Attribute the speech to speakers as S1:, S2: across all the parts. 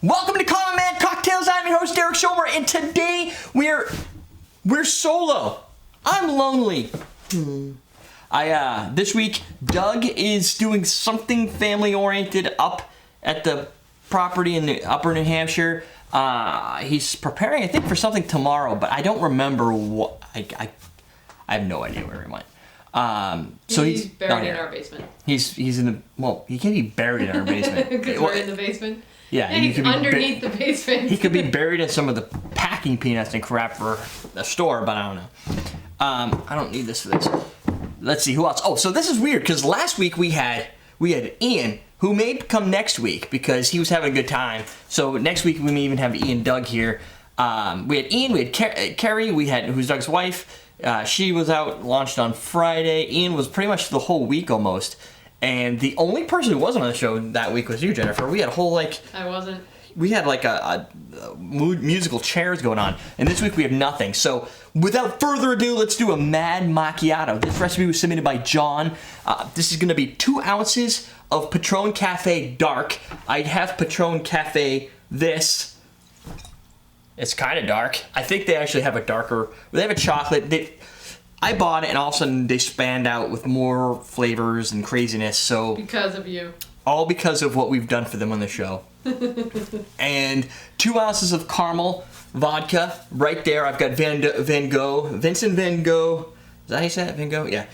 S1: Welcome to Common Man Cocktails. I'm your host Derek Schomer, and today we're solo. I'm lonely. This week Doug is doing something family oriented up at the property in the Upper New Hampshire. He's preparing, I think, for something tomorrow, but I don't remember what. I have no idea where he went. So
S2: he's buried in our basement.
S1: He's in the, well, he can't be buried in our basement.
S2: Because we're in the basement.
S1: Yeah,
S2: he's underneath the basement.
S1: He could be buried in some of the packing peanuts and crap for a store, but I don't know. I don't need this for this. Let's see, who else? Oh, so this is weird, because last week we had Ian, who may come next week because he was having a good time. So next week we may even have Ian Doug here. We had Ian, we had Carrie, who's Doug's wife. She was out, launched on Friday. Ian was pretty much the whole week almost. And the only person who wasn't on the show that week was you, Jennifer. We had a whole,
S2: I wasn't.
S1: We had a musical chairs going on. And this week we have nothing. So without further ado, let's do a Mad Macchiato. This recipe was submitted by John. This is going to be 2 ounces of Patron Cafe Dark. I have Patron Cafe this. It's kind of dark. I think they actually have a darker, they have a chocolate. I bought it and all of a sudden they spanned out with more flavors and craziness. So
S2: because of you.
S1: All because of what we've done for them on the show. And 2 ounces of caramel vodka right there. I've got Vincent Van Gogh. Is that how you say it? Van Gogh? Yeah.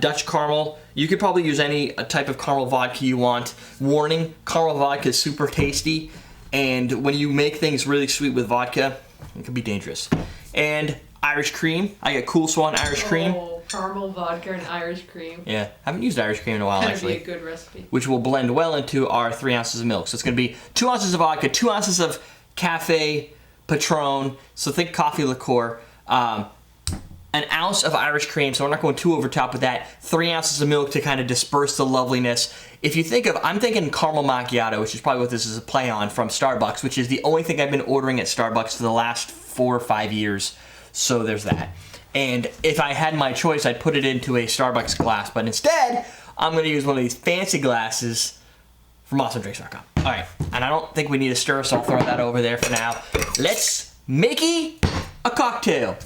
S1: Dutch caramel. You could probably use any type of caramel vodka you want. Warning, caramel vodka is super tasty. And when you make things really sweet with vodka, it can be dangerous. And Irish cream. I got Cool Swan Irish cream.
S2: Oh, caramel vodka and Irish cream.
S1: Yeah, haven't used Irish cream in a while, actually.
S2: That'd be a good recipe.
S1: Which will blend well into our 3 ounces of milk. So it's going to be 2 ounces of vodka, 2 ounces of Cafe Patron. So think coffee liqueur. An ounce of Irish cream, so we're not going too over top with that. 3 ounces of milk to kind of disperse the loveliness. If you think of, I'm thinking caramel macchiato, which is probably what this is a play on from Starbucks, which is the only thing I've been ordering at Starbucks for the last 4 or 5 years. So there's that. And if I had my choice, I'd put it into a Starbucks glass, but instead, I'm going to use one of these fancy glasses from AwesomeDrinks.com. All right, and I don't think we need a stir, so I'll throw that over there for now. Let's make a cocktail.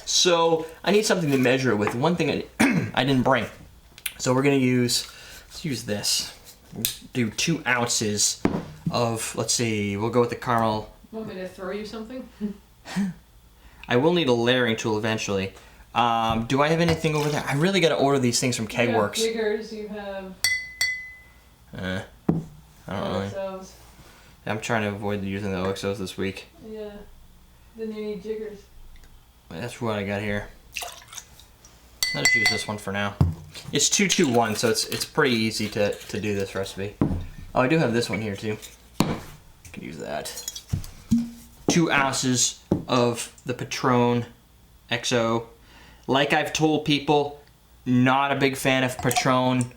S1: So I need something to measure it with. One thing I didn't bring. So we're going to let's use this. We'll do 2 ounces of, let's see, we'll go with the caramel.
S2: Want me to throw you something?
S1: I will need a layering tool eventually. Do I have anything over there? I really got to order these things from Kegworks.
S2: You have jiggers, you have...
S1: I don't really.
S2: OXOs.
S1: I'm trying to avoid using the OXOs this week.
S2: Yeah. Then you need jiggers.
S1: That's what I got here. Let's use this one for now. It's 221, so it's pretty easy to do this recipe. Oh, I do have this one here too. I can use that. 2 ounces of the Patron XO. Like I've told people, not a big fan of Patron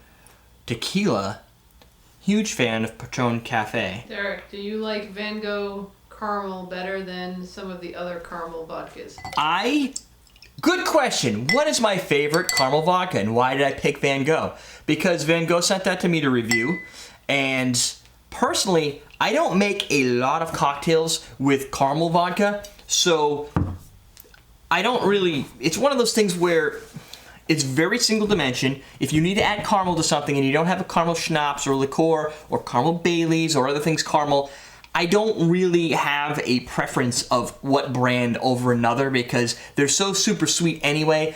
S1: tequila. Huge fan of Patron Cafe.
S2: Derek, do you like Van Gogh caramel better than some of the other caramel vodkas?
S1: Good question. What is my favorite caramel vodka and why did I pick Van Gogh? Because Van Gogh sent that to me to review, and personally, I don't make a lot of cocktails with caramel vodka, so I don't really, it's one of those things where it's very single dimension. If you need to add caramel to something and you don't have a caramel schnapps or liqueur or caramel Baileys or other things caramel, I don't really have a preference of what brand over another because they're so super sweet anyway.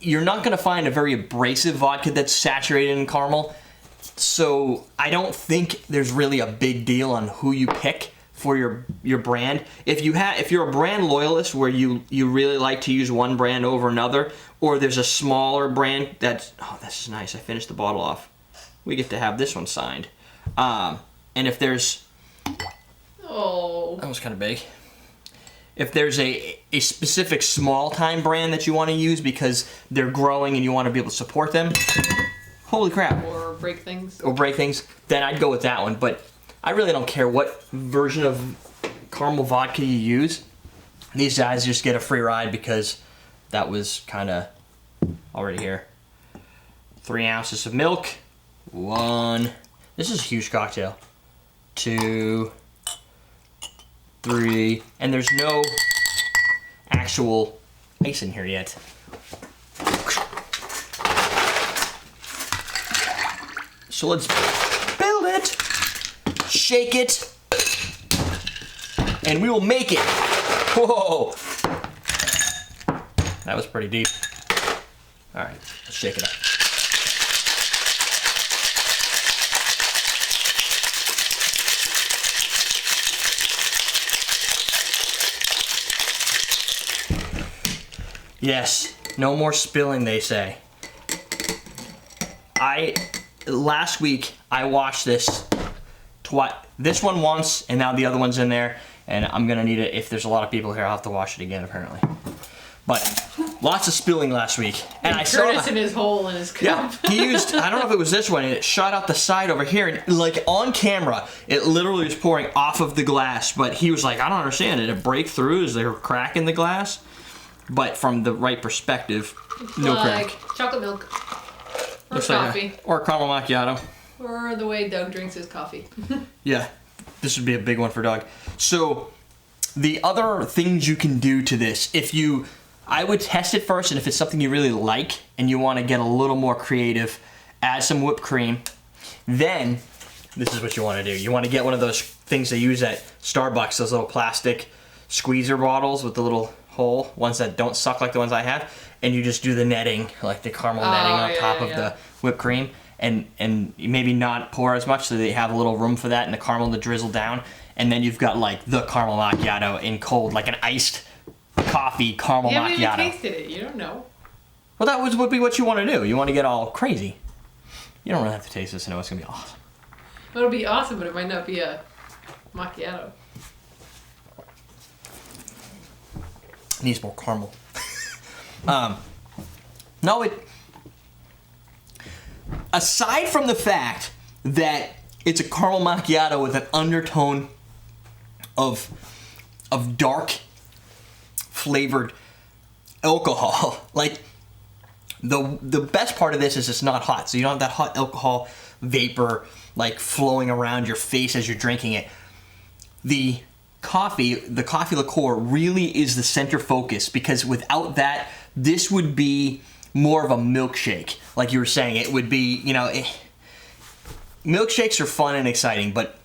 S1: You're not going to find a very abrasive vodka that's saturated in caramel. So I don't think there's really a big deal on who you pick for your brand. If you're a brand loyalist where you really like to use one brand over another, or there's a smaller brand that's, oh, this is nice. I finished the bottle off. We get to have this one signed. And if there's,
S2: oh,
S1: that was kind of big. If there's a specific small time brand that you want to use because they're growing and you want to be able to support them, holy crap.
S2: Or break things,
S1: then I'd go with that one. But I really don't care what version of caramel vodka you use. These guys just get a free ride because that was kind of already here. 3 ounces of milk. 1. This is a huge cocktail. 2. 3, and there's no actual ice in here yet. So let's build it, shake it, and we will make it. Whoa! That was pretty deep. All right, let's shake it up. Yes, no more spilling, they say. Last week, I washed this this one once, and now the other one's in there, and I'm gonna need it. If there's a lot of people here, I'll have to wash it again, apparently. But lots of spilling last week. And I saw
S2: Curtis in his hole in his cup.
S1: Yeah, he used, I don't know if it was this one, and it shot out the side over here, and like on camera, it literally was pouring off of the glass, but he was like, I don't understand, did it break through? Is there a crack in the glass? But from the right perspective, no
S2: like
S1: crack.
S2: chocolate milk. Or
S1: Looks
S2: coffee.
S1: or caramel macchiato.
S2: Or the way Doug drinks his coffee.
S1: Yeah, this would be a big one for Doug. So, the other things you can do to this, I would test it first, and if it's something you really like, and you want to get a little more creative, add some whipped cream. Then, this is what you want to do. You want to get one of those things they use at Starbucks, those little plastic squeezer bottles with the little hole, ones that don't suck like the ones I have, and you just do the netting, like the caramel netting on top of the whipped cream, and maybe not pour as much so they have a little room for that and the caramel to drizzle down, and then you've got like the caramel macchiato in cold, like an iced coffee caramel macchiato.
S2: You haven't even tasted it, you don't know.
S1: Well, that would be what you want to do. You want to get all crazy. You don't really have to taste this to know it's going to be awesome.
S2: It'll be awesome, but it might not be a macchiato.
S1: Needs more caramel. Aside from the fact that it's a caramel macchiato with an undertone of dark flavored alcohol, like the best part of this is it's not hot, so you don't have that hot alcohol vapor like flowing around your face as you're drinking it. The coffee liqueur really is the center focus, because without that, this would be more of a milkshake. Like you were saying, it would be, milkshakes are fun and exciting, but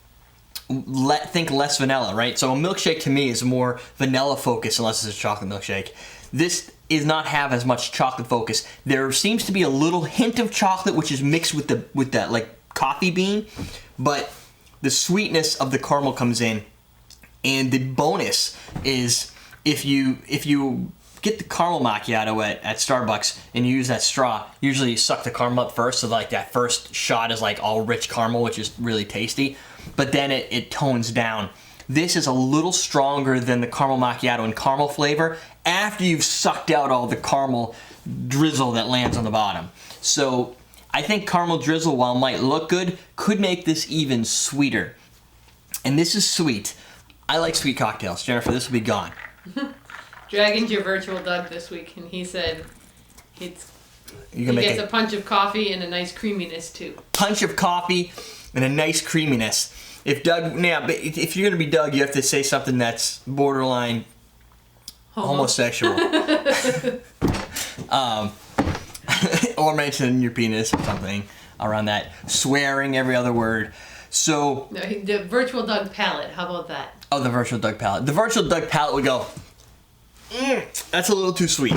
S1: think less vanilla, right? So a milkshake to me is more vanilla focus unless it's a chocolate milkshake. This does not have as much chocolate focus. There seems to be a little hint of chocolate, which is mixed with that like coffee bean, but the sweetness of the caramel comes in. And the bonus is if you get the caramel macchiato at Starbucks and you use that straw, usually you suck the caramel up first, so like that first shot is like all rich caramel, which is really tasty, but then it tones down. This is a little stronger than the caramel macchiato in caramel flavor after you've sucked out all the caramel drizzle that lands on the bottom. So I think caramel drizzle, while it might look good, could make this even sweeter. And this is sweet. I like sweet cocktails. Jennifer, this will be gone.
S2: Dragon's your virtual Doug this week, and he said he gets a punch of coffee and a nice creaminess too. Punch of coffee
S1: and a nice creaminess. If you're going to be Doug, you have to say something that's borderline homosexual. Or mention your penis or something around that. Swearing every other word. So
S2: no, the virtual Doug palate. How about that?
S1: Oh, the virtual Doug palate. The virtual Doug palate would go, that's a little too sweet,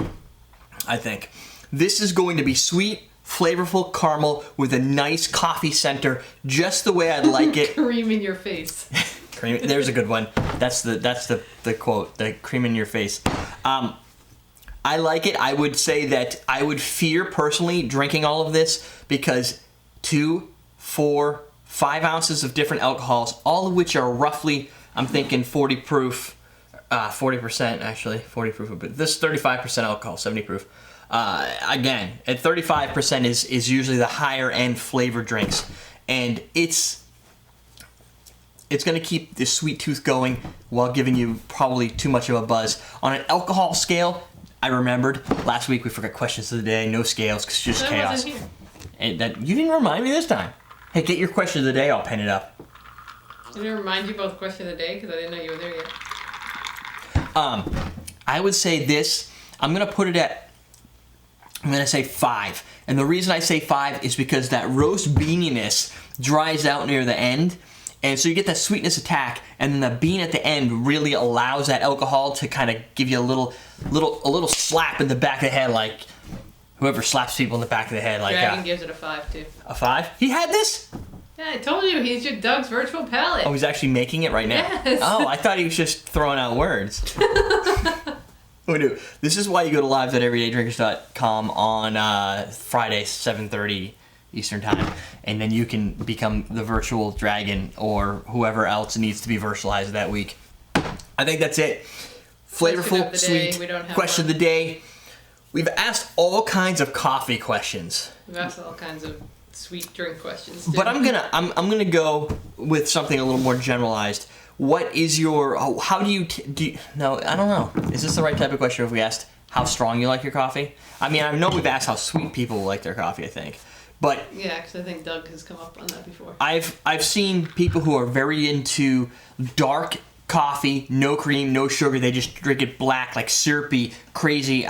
S1: I think. This is going to be sweet, flavorful caramel with a nice coffee center, just the way I'd like it.
S2: Cream in your face.
S1: Cream. There's a good one. That's the quote. The cream in your face. I like it. I would say that I would fear personally drinking all of this because 2, 4, 5 ounces of different alcohols, all of which are roughly, I'm thinking 40 proof, 40% actually, 40 proof, but this is 35% alcohol, 70 proof. Again, at 35% is usually the higher end flavored drinks, and it's going to keep the sweet tooth going while giving you probably too much of a buzz. On an alcohol scale, I remembered last week we forgot questions of the day, no scales, because it's just chaos. And that you didn't remind me this time. Hey, get your question of the day. I'll pen it up.
S2: I didn't remind you about the question of the day because I didn't know you were there yet.
S1: I would say this. I'm going to say 5. And the reason I say 5 is because that roast beaniness dries out near the end. And so you get that sweetness attack, and then the bean at the end really allows that alcohol to kind of give you a little slap in the back of the head, like whoever slaps people in the back of the head. Like
S2: Dragon gives it a 5 too.
S1: A 5? He had this?
S2: Yeah, I told you, he's your Doug's virtual palate.
S1: Oh, he's actually making it right now?
S2: Yes.
S1: Oh, I thought he was just throwing out words. Who knew? This is why you go to lives@everydaydrinkers.com on Friday, 7:30 Eastern Time, and then you can become the virtual dragon or whoever else needs to be virtualized that week. I think that's it. Flavorful, sweet question of the day. We've asked all kinds of coffee questions.
S2: We've asked all kinds of sweet drink questions too.
S1: But I'm gonna go with something a little more generalized. What is your? How do you? No, I don't know. Is this the right type of question if we asked how strong you like your coffee? I mean, I know we've asked how sweet people like their coffee. I think, but
S2: yeah, because I think Doug has come up on that before.
S1: I've seen people who are very into dark coffee, no cream, no sugar. They just drink it black, like syrupy, crazy.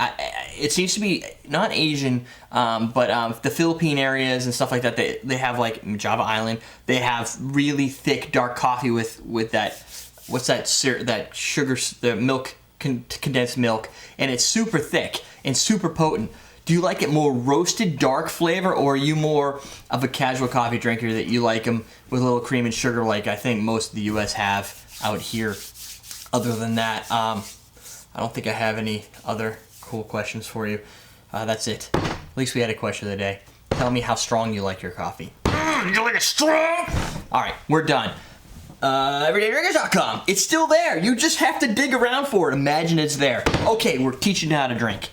S1: It seems to be not Asian, but the Philippine areas and stuff like that. They have like Java Island. They have really thick, dark coffee with that. What's that? That sugar, the milk, condensed milk, and it's super thick and super potent. Do you like it more roasted, dark flavor, or are you more of a casual coffee drinker that you like them with a little cream and sugar, like I think most of the U.S. have out here? Other than that, I don't think I have any other cool questions for you. That's it. At least we had a question of the day. Tell me how strong you like your coffee. You like it strong? All right, we're done. Everydaydrinkers.com. It's still there. You just have to dig around for it. Imagine it's there. Okay, we're teaching you how to drink.